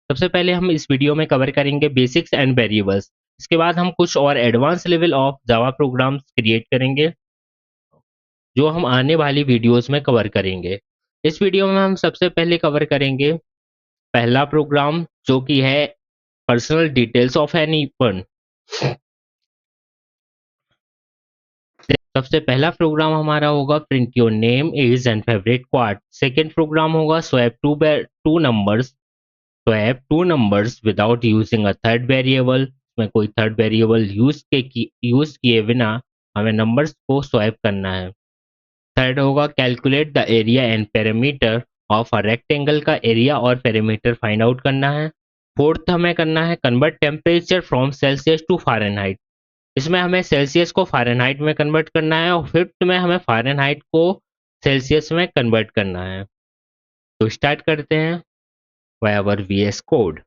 सबसे पहले हम इस वीडियो में कवर करेंगे बेसिक्स एंड वेरिएबल्स। इसके बाद हम कुछ और advance level of Java programmes create करेंगे जो हम आने वाली वीडियोस में कवर करेंगे। इस वीडियो में हम सबसे पहले कवर करेंगे पहला प्रोग्राम जो कि है personal details of any one. सबसे पहला प्रोग्राम हमारा होगा print your name age and favourite quote. Second program होगा swap two numbers. Swap two numbers without using a third variable. में कोई थर्ड वेरिएबल यूज किए बिना हमें नंबर्स को स्वैप करना है। थर्ड होगा calculate the area and perimeter of a rectangle. का एरिया और पेरीमीटर फाइंड आउट करना है। फोर्थ हमें करना है convert temperature from Celsius to Fahrenheit. इसमें हमें सेल्सियस को फ़ारेनहाइट में कन्वर्ट करना है और फिफ्थ में हमें फ़ारेनहाइट को सेल्सियस में कन्वर्ट करना है। तो स्टार्ट करते हैं वाया आवर वीएस कोड।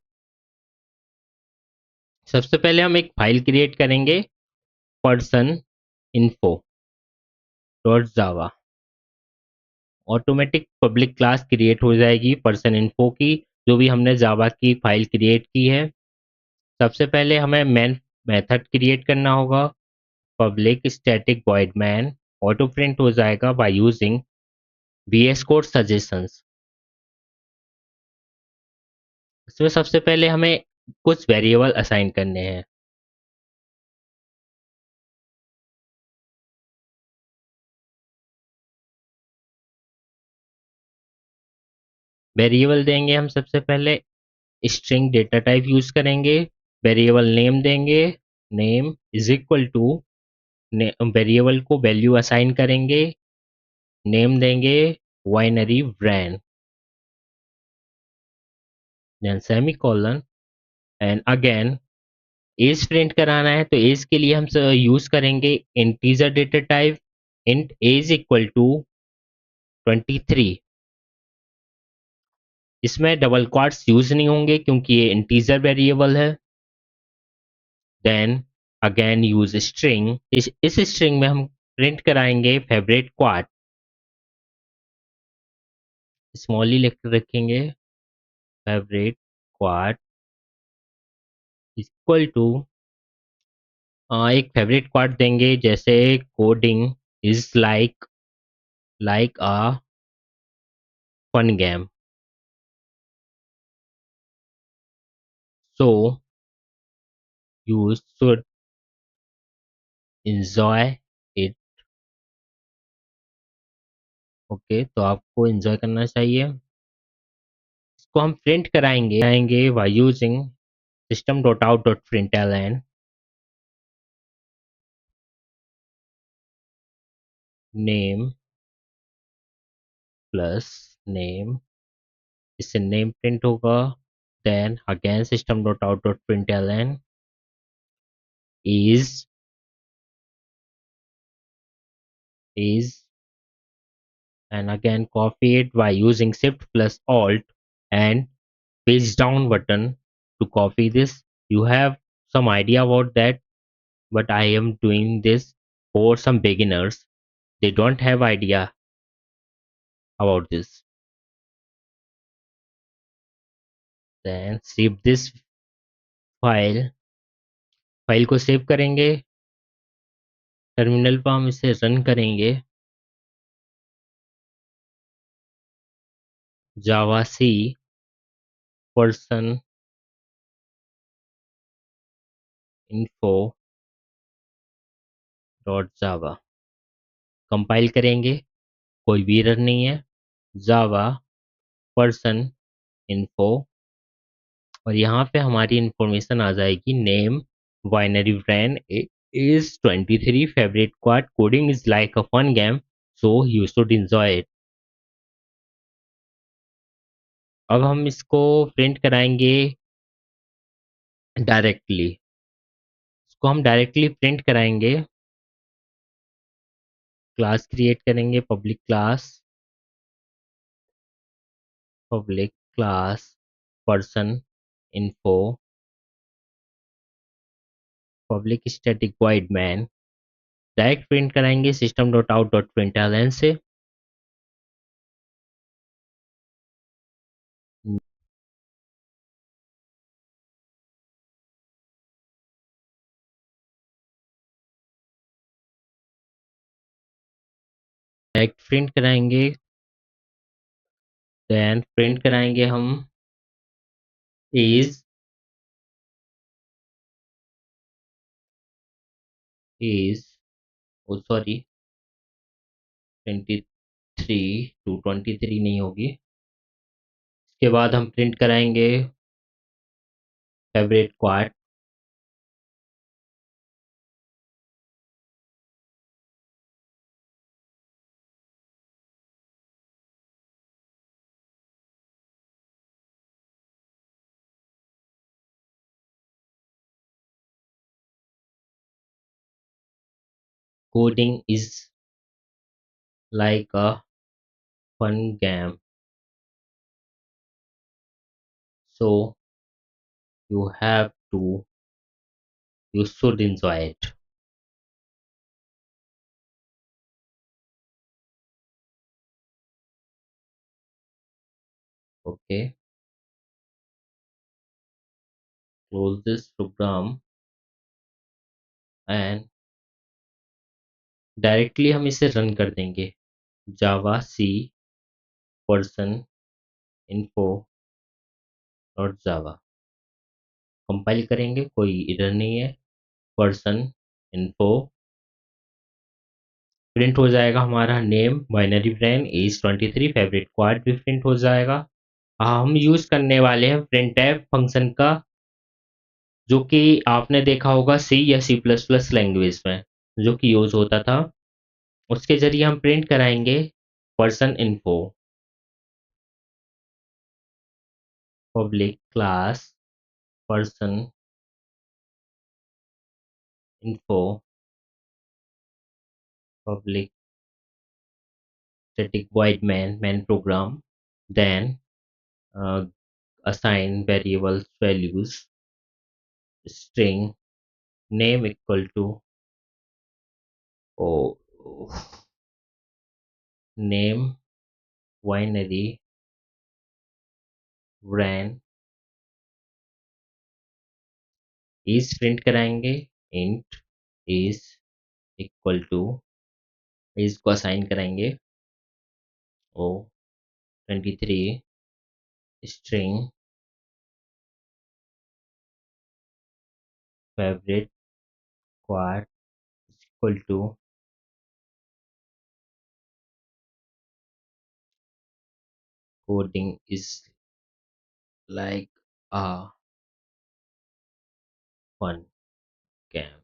सबसे पहले हम एक फाइल क्रिएट करेंगे पर्सन इन्फो डॉट जावा। ऑटोमेटिक पब्लिक क्लास क्रिएट हो जाएगी पर्सन इन्फो की, जो भी हमने जावा की फाइल क्रिएट की है। सबसे पहले हमें मेन मेथड क्रिएट करना होगा public static void man. Auto print हो जाएगा by using VS code suggestions. इसमें सबसे पहले हमें कुछ वेरिएबल असाइन करने हैं। वेरिएबल देंगे हम सबसे पहले स्ट्रिंग डेटा टाइप यूज करेंगे। वेरिएबल नेम देंगे। Name is equal to variable को वैल्यू असाइन करेंगे। नेम देंगे winery brand then semicolon and again age print कराना है तो एज के लिए हम यूज करेंगे integer data type int age equal to 23। इसमें डबल क्वाट्स यूज नहीं होंगे क्योंकि ये इंटीजर वेरिएबल है। Then again use string. इस स्ट्रिंग में हम प्रिंट कराएंगे फेवरेट क्वाट। स्मॉली लिख रखेंगे फेवरेट क्वाट इक्वल टू एक फेवरेट क्वाट देंगे जैसे coding is like a fun game so you should enjoy it। Okay, तो आपको एंजॉय करना चाहिए। इसको हम प्रिंट कराएंगे by using system dot out dot println name plus name. इससे नेम प्रिंट होगा। Then again system dot out dot println is is and again copy it by using shift plus alt and page down button to copy this. You have some idea about that, but I am doing this for some beginners. They don't have idea about this. Then save this file। File को save करेंगे। Terminal पर हम इसे run करेंगे। Javac person info dot Java compile करेंगे। कोई भी error नहीं है। जावा पर्सन इन्फो और यहाँ पे हमारी इंफॉर्मेशन आ जाएगी name binary brand is 23 favorite quad coding is like a fun game so you should enjoy it। अब हम इसको प्रिंट कराएंगे डायरेक्टली। इसको हम डायरेक्टली प्रिंट कराएंगे। क्लास क्रिएट करेंगे public class person info public static void main. Direct print कराएंगे system dot out dot println से। डायरेक्ट प्रिंट कराएंगे, देन प्रिंट कराएंगे हम is is oh sorry 23 to 23 नहीं होगी। इसके बाद हम प्रिंट कराएंगे favourite quote, coding is like a fun game, so you have to you should enjoy it. Okay, close this program and directly हम इसे रन कर देंगे। Javac person info dot Java compile करेंगे, कोई इधर नहीं है। पर्सन इन्फो प्रिंट हो जाएगा, हमारा name binary brain age 23 favourite quad भी प्रिंट हो जाएगा। हम यूज करने वाले हैं printf फंक्शन का, जो कि आपने देखा होगा सी या सी प्लस प्लस लैंग्वेज में जो कि यूज होता था। उसके जरिए हम प्रिंट कराएंगे person info public class person info public static void main program, then assign variables values string name equal to oh, name binary ran is print कराएंगे int is equal to is को assign कराएंगे ओ 23 string favorite quad equal to coding is like a fun game,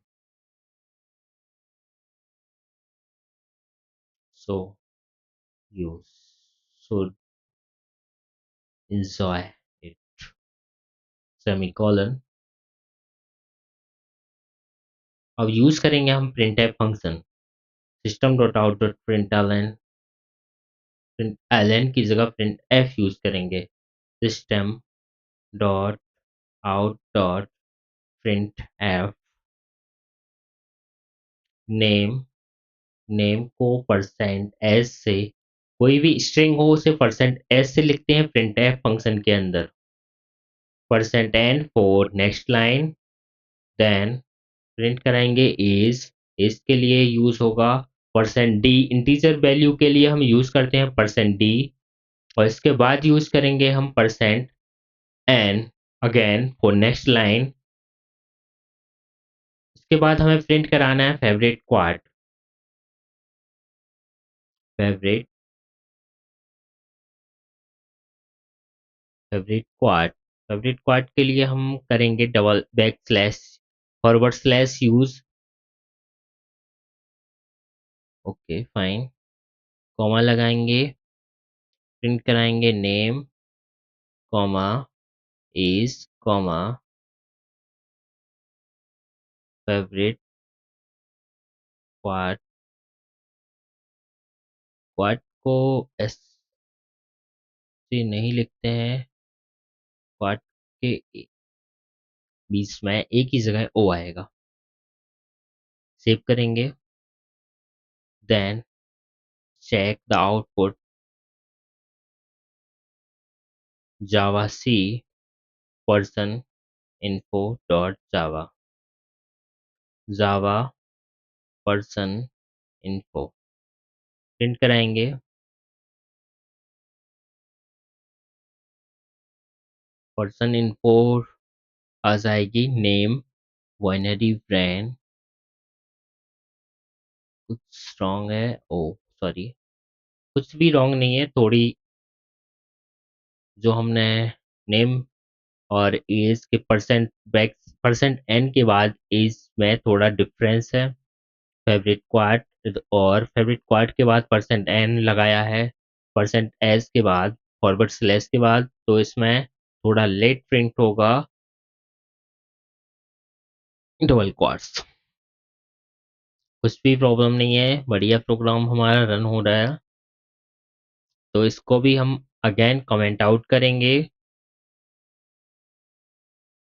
so you should enjoy it semicolon. अब use करेंगे हम printf function system dot out dot println की जगह printf use करेंगे। System dot out dot printf name name को percent s से, कोई भी स्ट्रिंग हो उसे परसेंट एस से लिखते हैं printf फंक्शन के अंदर। Percent n for next line, then print कराएंगे इज के लिए यूज होगा परसेंट डी, इंटीजर वैल्यू के लिए हम यूज करते हैं परसेंट डी, और इसके बाद यूज करेंगे हम percent n again for next line. इसके बाद हमें प्रिंट कराना है favourite quad, favourite favourite quad favourite quad के लिए हम करेंगे double back slash forward slash use. Okay fine, comma लगाएंगे, प्रिंट कराएंगे name comma is comma favourite quad. Quad को एस से नहीं लिखते हैं, क्वाड के बीच में एक ही जगह ओ आएगा। सेव करेंगे, then check the output javac person info dot Java, Java person info print कराएंगे। पर्सन इन्फो आ जाएगी, नेम, बाइनरी ब्रांड, कुछ रॉन्ग है, ओ सॉरी, कुछ भी रॉन्ग नहीं है, थोड़ी जो हमने नेम और एज के परसेंट एन के बाद एज में थोड़ा डिफरेंस है। फेवरेट क्वाड और फेवरेट क्वाड के बाद परसेंट एन लगाया है, परसेंट एस के बाद फॉरवर्ड स्लैश के बाद, तो इसमें थोड़ा लेट प्रिंट होगा डबल क्वाड्स। कुछ भी प्रॉब्लम नहीं है, बढ़िया प्रोग्राम हमारा रन हो रहा है। तो इसको भी हम अगेन कमेंट आउट करेंगे।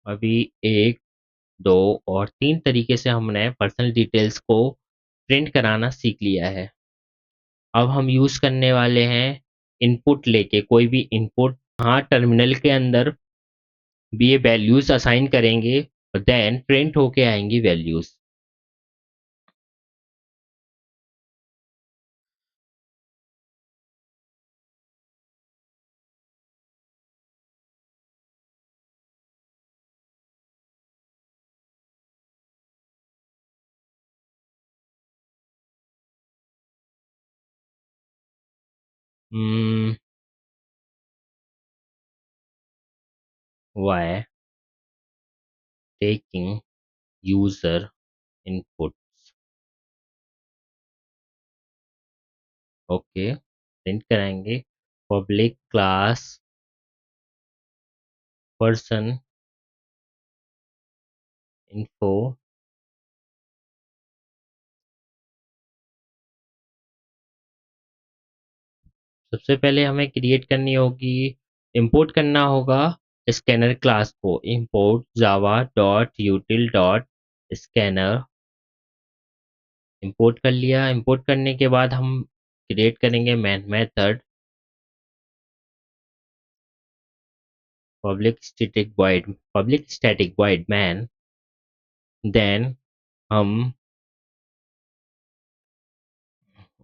अभी एक, दो और तीन तरीके से हमने पर्सनल डिटेल्स को प्रिंट कराना सीख लिया है। अब हम यूज करने वाले हैं इनपुट लेके, कोई भी इनपुट, हाँ टर्मिनल के अंदर भी ये वैल्यूज असाइन करेंगे और देन प्रिंट होके आएंगी values. Why taking user input, okay, print कराएंगे पब्लिक क्लास पर्सन इन्फो। सबसे पहले हमें क्रिएट करनी होगी, इंपोर्ट करना होगा स्कैनर क्लास को। Import java dot util dot scanner, import कर लिया। इंपोर्ट करने के बाद हम क्रिएट करेंगे main method public static void main. Then हम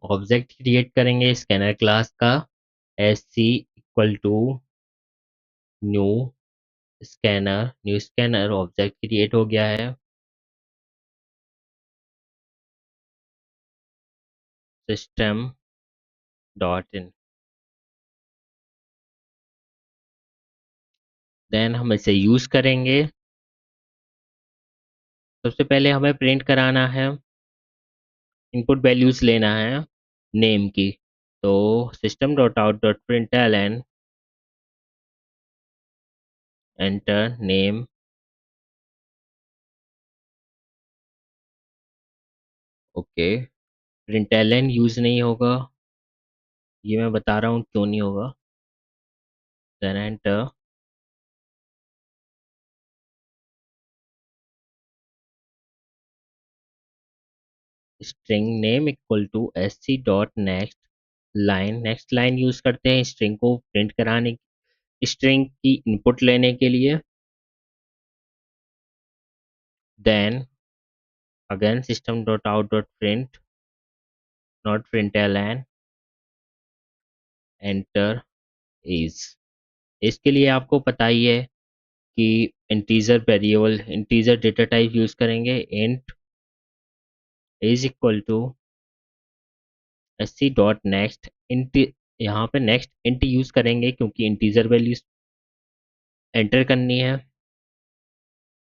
ऑब्जेक्ट क्रिएट करेंगे स्कैनर क्लास का, S C equal to new scanner, new scanner object create हो गया है। सिस्टम डॉट इन, देन हम इसे यूज करेंगे। सबसे पहले हमें प्रिंट कराना है, इनपुट वैल्यूज लेना है नेम की। तो system dot out dot print L, enter name, okay. Print L use नहीं होगा, ये मैं बता रहा हूँ क्यों नहीं होगा। Then enter, string name equal to S C dot next line, next line use करते हैं स्ट्रिंग को प्रिंट कराने, स्ट्रिंग की इनपुट लेने के लिए। Then again system dot out dot print not print L N, enter is. इसके लिए आपको पता ही है कि integer variable, integer data type use करेंगे। Int is equal to S C dot next int, यहाँ पे नेक्स्ट इंट यूज करेंगे क्योंकि इंटीजर वैल्यू एंटर करनी है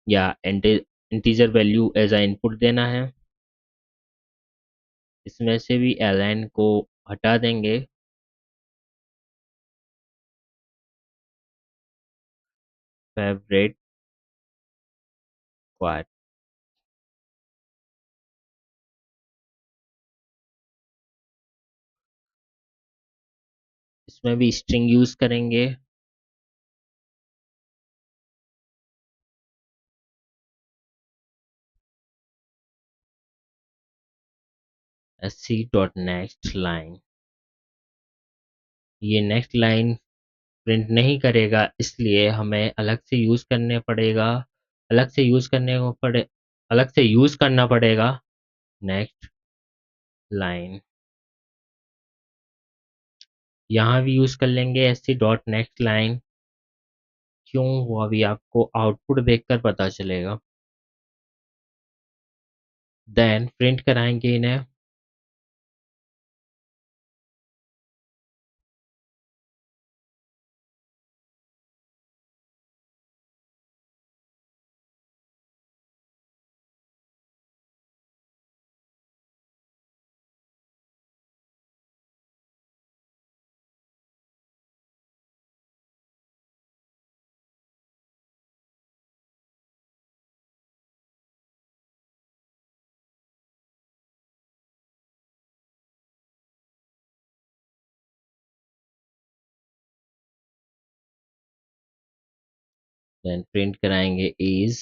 या integer value age a input देना है। इसमें से भी एल को हटा देंगे। फेवरेट क्वाड, इसमें भी स्ट्रिंग यूज करेंगे। S C dot next line, ये नेक्स्ट लाइन प्रिंट नहीं करेगा, इसलिए हमें अलग से यूज करने पड़ेगा, अलग से यूज करने को पड़े अलग से यूज करना पड़ेगा नेक्स्ट लाइन। यहाँ भी यूज कर लेंगे एससी डॉट नेक्स्ट लाइन। क्यों, वो अभी आपको आउटपुट देखकर पता चलेगा। देन प्रिंट कराएंगे इन्हें। देन प्रिंट कराएंगे इज।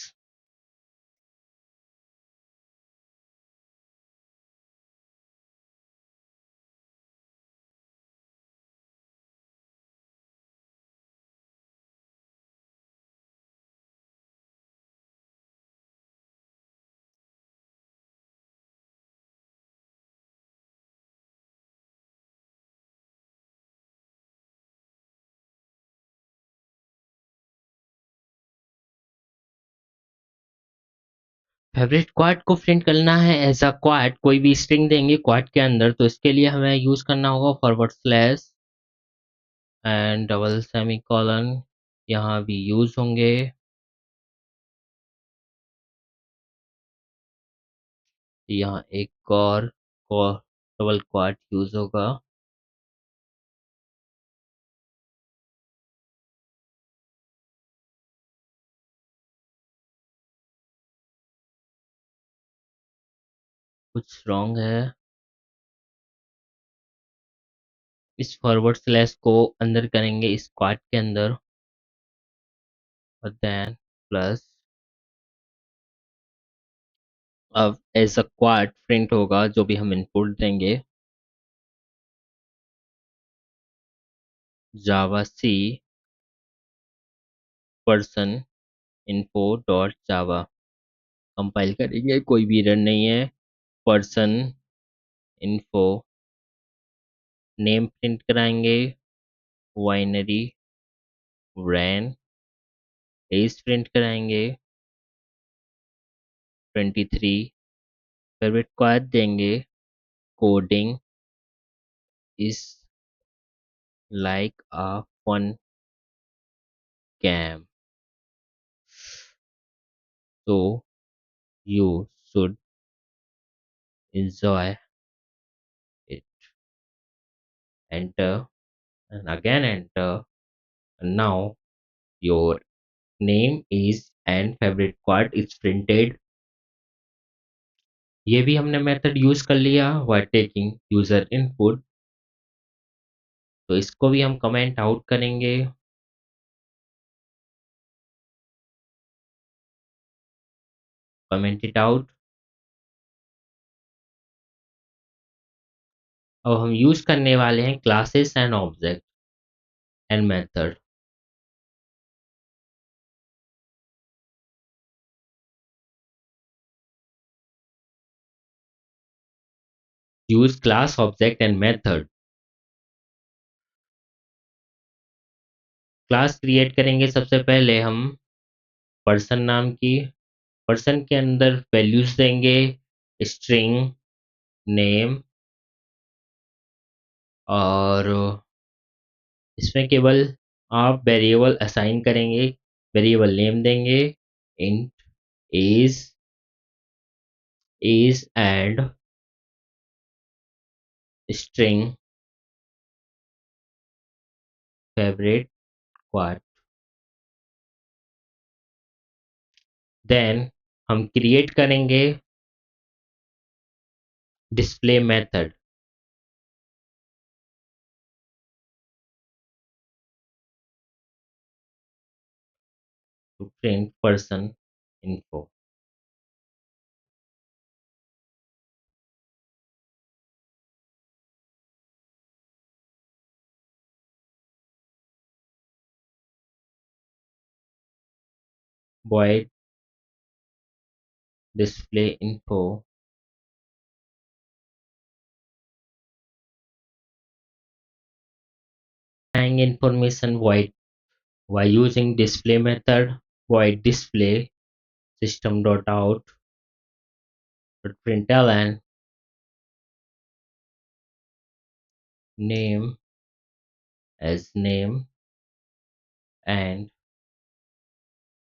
फेवरेट क्वाड को प्रिंट करना है एज अ क्वाड, कोई भी स्ट्रिंग देंगे क्वाड के अंदर, तो इसके लिए हमें यूज करना होगा forward slash and double semi colon, यहाँ भी यूज होंगे। यहाँ एक और डबल क्वाड यूज होगा। कुछ रॉन्ग है। इस फॉरवर्ड स्लैश को अंदर करेंगे इस क्वाड के अंदर, और देन प्लस। अब एज अ क्वाड प्रिंट होगा जो भी हम इनपुट देंगे, javac person info dot Java. Compile करेंगे, कोई भी एरर नहीं है। पर्सन इन्फो नेम प्रिंट कराएंगे, वाइनरी रैन एज प्रिंट कराएंगे 23। फेवरेट क्वाड देंगे, coding is like a fun game, so you should enjoy it. Enter and again enter. And now your name is and favorite quad is printed। ये भी हमने method use कर लिया while taking user input, तो इसको भी हम comment out करेंगे। Comment it out. अब हम यूज करने वाले हैं classes and object and method. Use class object and method. Class create करेंगे सबसे पहले हम पर्सन नाम की। पर्सन के अंदर वैल्यूज देंगे, स्ट्रिंग, नेम, और इसमें केवल आप वेरिएबल असाइन करेंगे। वेरिएबल नेम देंगे int age, age and string favourite quad. Then हम क्रिएट करेंगे display method to print person info. void display info दिखाएंगे information void by using display method void display system dot out dot println name as name and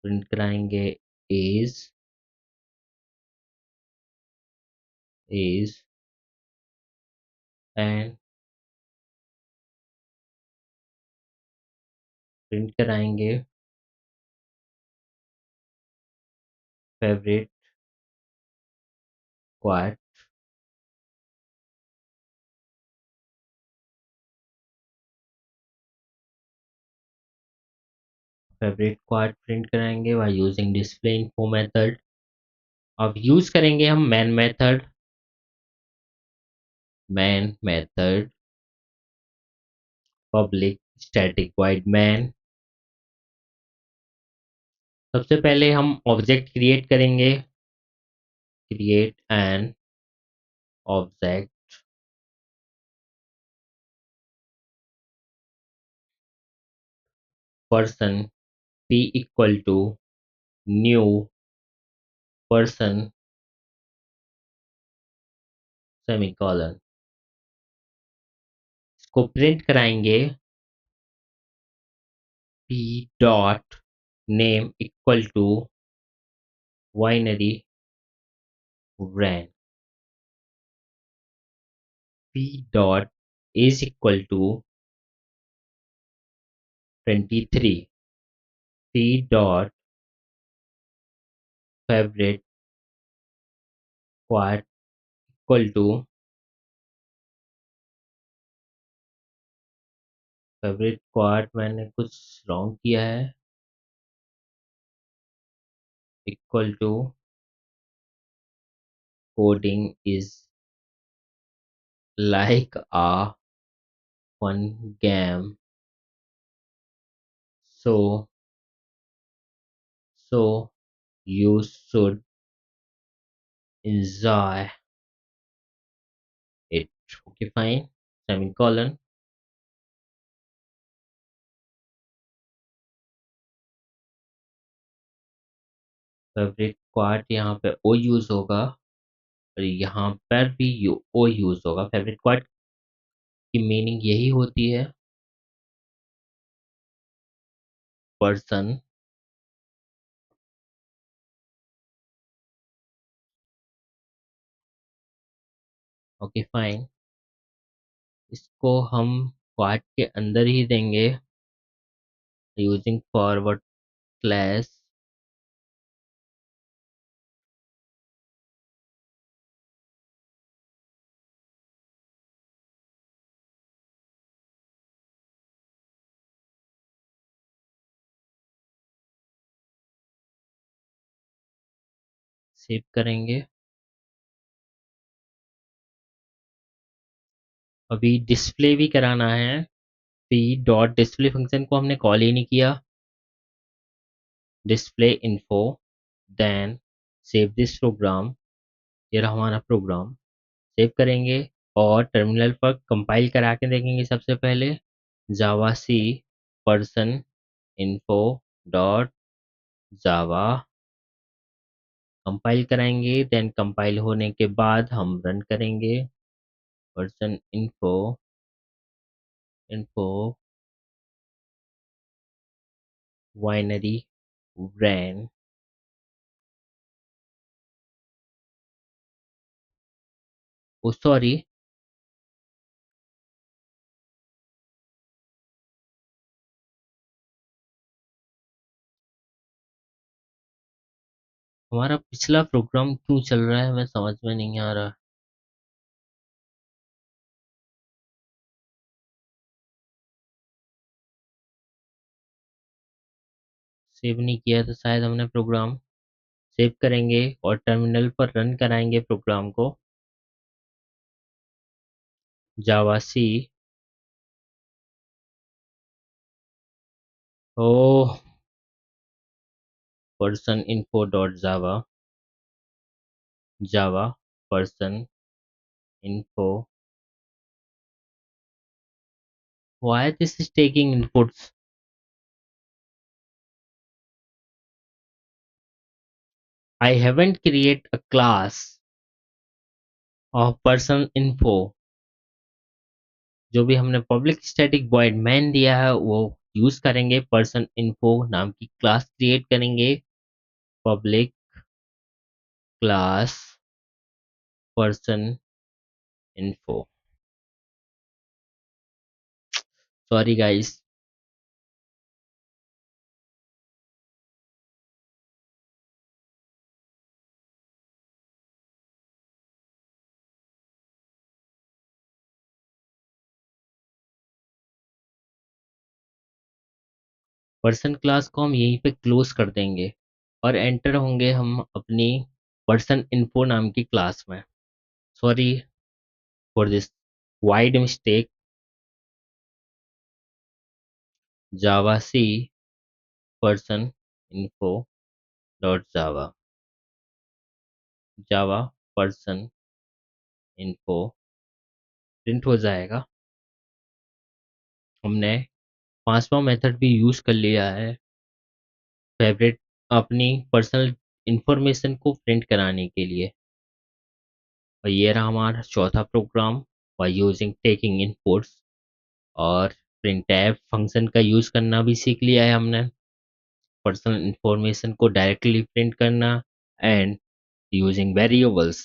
print कराएंगे is is and print कराएंगे favorite quad favorite quad print कराएंगे by using display info method। अब use करेंगे हम main method public static void main। सबसे पहले हम object create करेंगे create an object person p equal to new person semicolon. इसको प्रिंट कराएंगे p dot name equal to binary ran p dot is equal to 23 p dot favorite quad equal to favorite quad मैंने कुछ wrong किया है equal to coding is like a fun game so so you should enjoy it। okay fine semicolon। Favourite quad यहाँ पे ओ use होगा और यहाँ पर भी ओ यूज होगा। फेवरेट क्वाड की मीनिंग यही होती है पर्सन ओके फाइन। इसको हम क्वाड के अंदर ही देंगे यूजिंग फॉरवर्ड स्लैश सेव करेंगे। अभी डिस्प्ले भी कराना है पी डॉट डिस्प्ले फंक्शन को हमने कॉल ही नहीं किया display info then save this program. ये रहा हमारा प्रोग्राम सेव करेंगे और टर्मिनल पर कंपाइल करा के देखेंगे। सबसे पहले javac person info dot Java compile कराएंगे देन कंपाइल होने के बाद हम रन करेंगे पर्सन इन्फो इन्फो वाइनरी रैन। ओ सॉरी हमारा पिछला प्रोग्राम क्यों चल रहा है मैं समझ में नहीं आ रहा। सेव नहीं किया तो शायद हमने प्रोग्राम सेव करेंगे और टर्मिनल पर रन कराएंगे प्रोग्राम को javac oh person info dot Java Java person info Why this is taking inputs? I haven't create a class of person info. जो भी हमने पब्लिक स्टैटिक वॉइड मैन दिया है वो यूज करेंगे, पर्सन इन्फो नाम की क्लास क्रिएट करेंगे, public class person info. Sorry guys. Person class को हम यहीं पे क्लोज कर देंगे और एंटर होंगे हम अपनी पर्सन इन्फो नाम की क्लास में। Sorry for this wide mistake. Javac person info dot Java, Java person info print हो जाएगा। हमने पांचवा मेथड भी यूज कर लिया है फेवरेट अपनी पर्सनल इंफॉर्मेशन को प्रिंट कराने के लिए। और ये रहा हमारा चौथा program by using taking inputs. और printf फंक्शन का यूज करना भी सीख लिया है हमने, पर्सनल इंफॉर्मेशन को डायरेक्टली प्रिंट करना and using variables.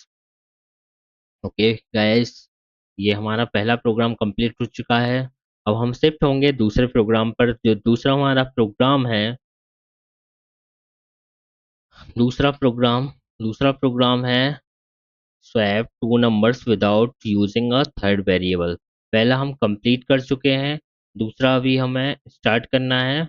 Okay guys, ये हमारा पहला प्रोग्राम कंप्लीट हो चुका है। अब हम शिफ्ट होंगे दूसरे प्रोग्राम पर। जो दूसरा हमारा प्रोग्राम है, दूसरा प्रोग्राम दूसरा प्रोग्राम है swap two numbers without using a third variable. पहला हम कंप्लीट कर चुके हैं, दूसरा अभी हमें स्टार्ट करना है।